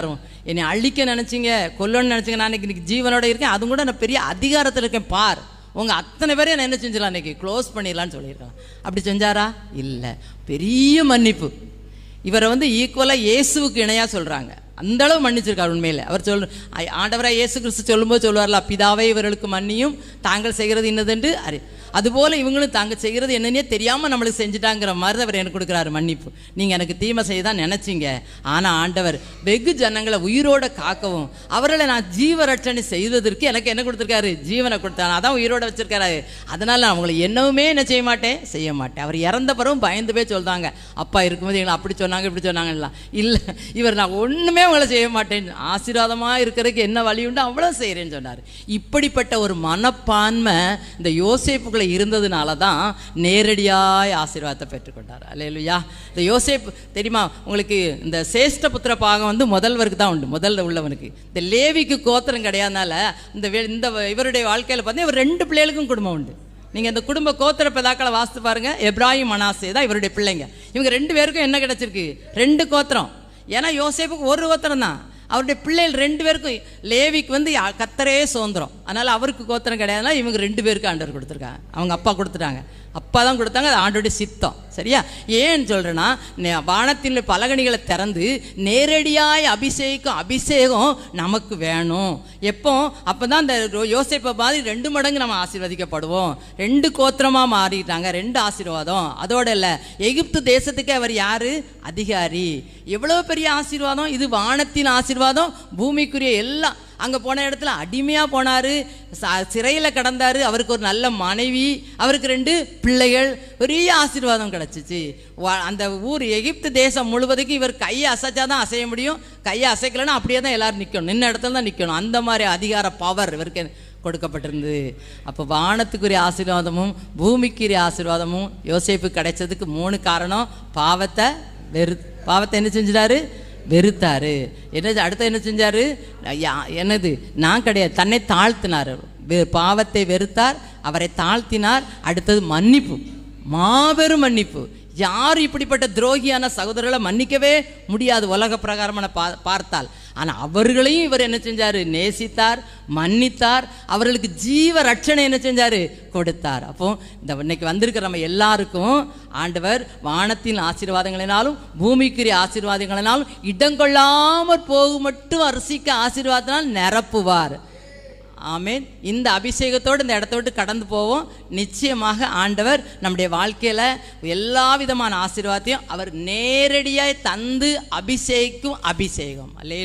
என்னை அழிக்க நினச்சிங்க, கொல்லணும்னு நினச்சிங்க, நான் இன்னைக்கு ஜீவனோட இருக்கேன், அதுவும் கூட நான் பெரிய அதிகாரத்தில் இருக்கேன் பார், உங்கள் அத்தனை பேரையும் நான் என்ன செஞ்சிடலாம், இன்னைக்கு க்ளோஸ் பண்ணிடலான்னு சொல்லியிருக்காங்க. அப்படி செஞ்சாரா? இல்லை. பெரிய மன்னிப்பு. இவரை ஈக்குவலாக இயேசுவுக்கு இணையாக சொல்கிறாங்க. அந்த அளவு மன்னிச்சிருக்கார். உண்மையில் அவர் ஆண்டவராக இயேசு கிறிஸ்து சொல்லும்போது சொல்லுவார்ல, பிதாவே இவர்களுக்கு மன்னியும், தாங்கள் செய்கிறது இன்னதென்று அதுபோல் இவங்களும் தாங்கள் செய்கிறது என்னன்னே தெரியாமல் நம்மளுக்கு செஞ்சுட்டாங்கிற மாதிரி தான் அவர் எனக்கு கொடுக்குறாரு மன்னிப்பு. நீங்கள் எனக்கு தீமை செய்ய தான் நினச்சிங்க, ஆனால் ஆண்டவர் வெகு ஜனங்களை உயிரோட காக்கவும் அவர்களை நான் ஜீவரட்சணை செய்வதற்கு எனக்கு என்ன கொடுத்துருக்காரு, ஜீவனை கொடுத்தாரு. அதான் உயிரோட வச்சிருக்காரு. அதனால் நான் அவங்களை என்னவுமே என்ன செய்ய மாட்டேன். அவர் இறந்த பிறகும் பயந்து போய் சொல்கிறாங்க, அப்பா இருக்கும்போது எங்களை அப்படி சொன்னாங்க இப்படி சொன்னாங்கலாம். இல்லை, இவர் நான் ஒன்றுமே உங்களை செய்ய மாட்டேன், ஆசீர்வாதமாக இருக்கிறதுக்கு என்ன வழி உண்டு அவ்வளோ செய்கிறேன்னு சொன்னார். இப்படிப்பட்ட ஒரு மனப்பான்மை இந்த யோசேப்புக்குள்ள இருந்ததுனால தான் நேரடியாய் ஆசீர்வாதத்தை பெற்றுக்கொண்டார். அல்லேலூயா. இந்த யோசேப்பு தெரியுமா உங்களுக்கு, இந்த சேஷ்ட புத்திர பாகம் முதல்வருக்கு தான் உண்டு, முதல்ல உள்ளவனுக்கு. இந்த லேவிக்கு கோத்திரம் கிடையாதுனால இந்த இவருடைய வாழ்க்கையில் பார்த்தீங்கன்னா இவர் 2 பிள்ளைகளுக்கும் குடும்பம் உண்டு. நீங்கள் இந்த குடும்ப கோத்திர பிதாக்களை வாசித்து பாருங்க. எப்ராஹிம் மனாசே தான் இவருடைய பிள்ளைங்க. இவங்க 2 பேருக்கும் என்ன கிடைச்சிருக்கு, 2 கோத்திரம். ஏன்னா யோசேப்புக்கு ஒரு கோத்திரம் தான், அவருடைய பிள்ளைகள் 2 பேருக்கும். லேவிக்கு கர்த்தரே சுதந்திரம், அதனால் அவருக்கு கோத்திரம் கிடையாதுனா இவங்க 2 பேருக்கு ஆண்டவர் கொடுத்துருக்காங்க. அவங்க அப்பா கொடுத்துட்டாங்க, அப்பா தான் கொடுத்தாங்க, அது ஆண்டோடைய சித்தம். சரியா? ஏன்னு சொல்கிறேன்னா, வானத்தின் பலகணிகளை திறந்து நேரடியாய் அபிஷேகம் நமக்கு வேணும். அப்போ தான் இந்த யோசேப்பை மாதிரி 2 மடங்கு நம்ம ஆசீர்வதிக்கப்படுவோம். 2 கோத்திரமாக மாறிட்டாங்க, 2 ஆசீர்வாதம். அதோட இல்லை, எகிப்து தேசத்துக்கு அவர் யார், அதிகாரி. எவ்வளோ பெரிய ஆசீர்வாதம் இது! வானத்தின் ஆசீர்வாதம், பூமிக்குரிய எல்லாம். அங்கே போன இடத்துல அடிமையாக போனார், சிறையில் கிடந்தார். அவருக்கு ஒரு நல்ல மனைவி, அவருக்கு 2 பிள்ளைகள், பெரிய ஆசீர்வாதம் கிடச்சிச்சு. அந்த ஊர் எகிப்து தேசம் முழுவதுக்கு இவர் கையை அசைச்சாதான் அசைய முடியும், கையை அசைக்கலைன்னா அப்படியே தான் எல்லோரும் நிற்கணும், நின்ன இடத்துல தான் நிற்கணும். அந்த மாதிரி அதிகார பவர் இவருக்கு கொடுக்கப்பட்டிருந்தது. அப்போ வானத்துக்குரிய ஆசீர்வாதமும் பூமிக்குரிய ஆசீர்வாதமும் யோசேப்பு கிடைச்சதுக்கு 3 காரணம். பாவத்தை என்ன செஞ்சிட்டாரு, வெறுத்தாரு. அடுத்த என்ன செஞ்சாரு, என்னது நான் கிடையாது, தன்னை தாழ்த்தினார். பாவத்தை வெறுத்தார், அவரை தாழ்த்தினார். அடுத்தது மன்னிப்பு, மாபெரும் மன்னிப்பு. யார் இப்படிப்பட்ட துரோகியான சகோதரர்களை மன்னிக்கவே முடியாது உலக பிரகாரமான பார்த்தால். ஆனால் அவர்களையும் இவர் என்ன செஞ்சார், நேசித்தார், மன்னித்தார். அவர்களுக்கு ஜீவ ரட்சணை என்ன செஞ்சார், கொடுத்தார். அப்போ இந்த இன்னைக்கு வந்திருக்கிற நம்ம எல்லாருக்கும் ஆண்டவர் வானத்தின் ஆசீர்வாதங்களினாலும் பூமிக்குரிய ஆசீர்வாதங்களினாலும் இடங்கொள்ளாமற் போகும் மட்டும் அரிசிக்க ஆசீர்வாதத்தினால் நிரப்புவார். ஆமேன். இந்த அபிஷேகத்தோடு இந்த இடத்த விட்டு கடந்து போவோம். நிச்சயமாக ஆண்டவர் நம்முடைய வாழ்க்கையில் எல்லா விதமான ஆசீர்வாதத்தையும் அவர் நேரடியாக தந்து அபிஷேகம். அல்லேலூயா.